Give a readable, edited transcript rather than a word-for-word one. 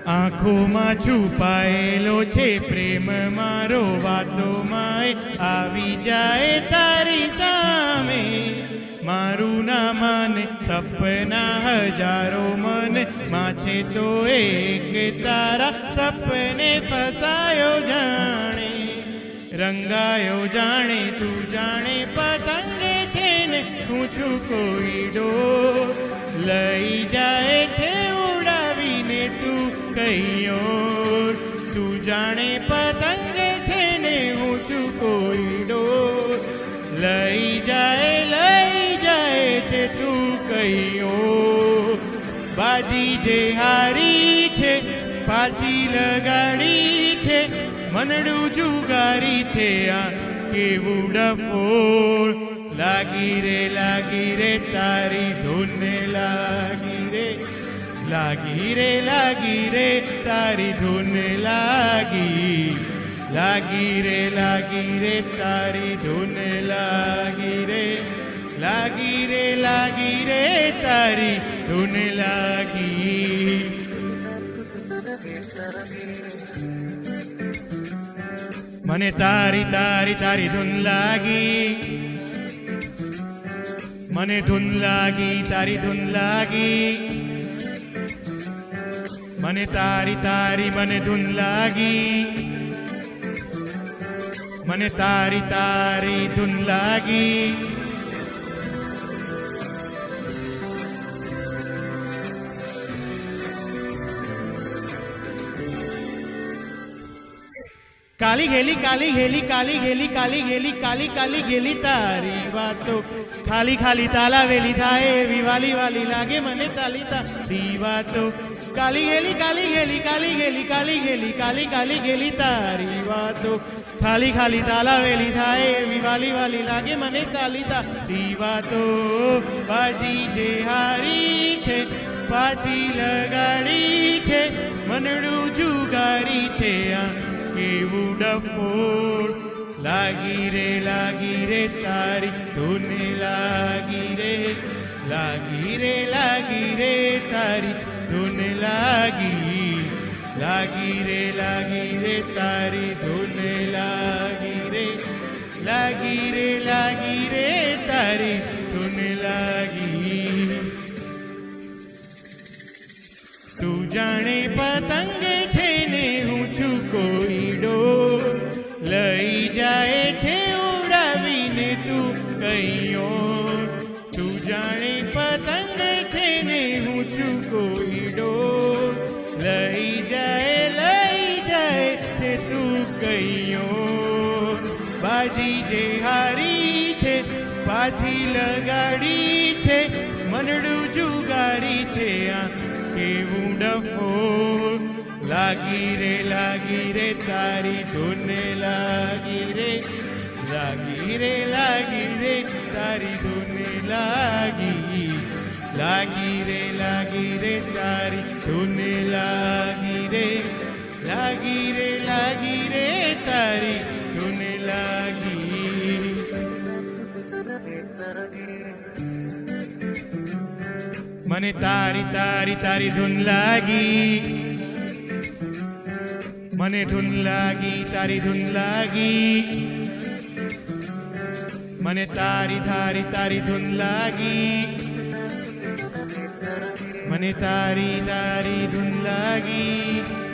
આંખોમાં છુપાયેલો છે પ્રેમ મારો, વાતોમાં આવી જાય તારી સામે. મારું ના માને સપના હજારો મન માં છે, તો એક તારા સપને ફસાયો જાણે. રંગાયો જાણે તું જાણે પતંગ છે ને, હું છું કોઈ ડોર. લઈ જાય છે ઉડાવીને તું કઈયો. તું જાણે પતંગ છે ને, હું છું કોઈ ડોર. લઈ જાય છે તું કઈયો. બાજી જે હારી છે પાછી લગાડી છે, મનડું જુગારી છે આ કેવું ડફોળ. લાગી રે તારી ધૂન લાગી રે. લાગી રે તારી ધૂન લાગી. લાગી રે તારી ધૂન લાગી રે. લાગી રે તારી ધૂન લાગી. મને તારી ધૂન લાગી. મને ધૂન લાગી તારી ધૂન લાગી. મને તારી મને ધૂન લાગી. મને તારી ધૂન લાગી. કાલી ગેલી તારી વાતો. ખાલી તાલાવેલી થાય એવી વાલી લાગે મને તાલી તારી વાતો. કાલી ગેલી તારી વાતો. ખાલી તાલાવેલી થાય એવી વાલી લાગે મને તાલી તારી વાતો. બાજી જે હારી છે પાછી લગાડી છે, મનડું જુગારી છે આ કેવું ડફોળ. લાગી રે તારી ધૂન લાગી રે. લાગી રે તારી ધૂન લાગી. લાગી રે તારી ધૂન લાગી રે. લાગી રે તારી ધૂન લાગી. તું જાણે પતંગ છે ને, હું છું કોઈ ડોર. લઈ જાય છે ઉડાવીને તું કઈયો. તું જાણે પતંગ છે ને, હું છું કોઈ ડોર. લઈ જાય છે તું કઈયો. બાજી જે હારી છે પાછી લગાડી છે, મનડું જુગારી છે આ કેવું ડફોળ. લાગી રે તારી ધૂન લાગી રે. લાગી રે તારી ધૂન લાગી. લાગી રે તારી ધૂન લાગી રે. લાગી રે તારી ધૂન લાગી. મને તારી ધૂન લાગી. મને ધૂન લાગી તારી ધૂન લાગી. મને તારી ધૂન લાગી. મને તારી ધૂન લાગી.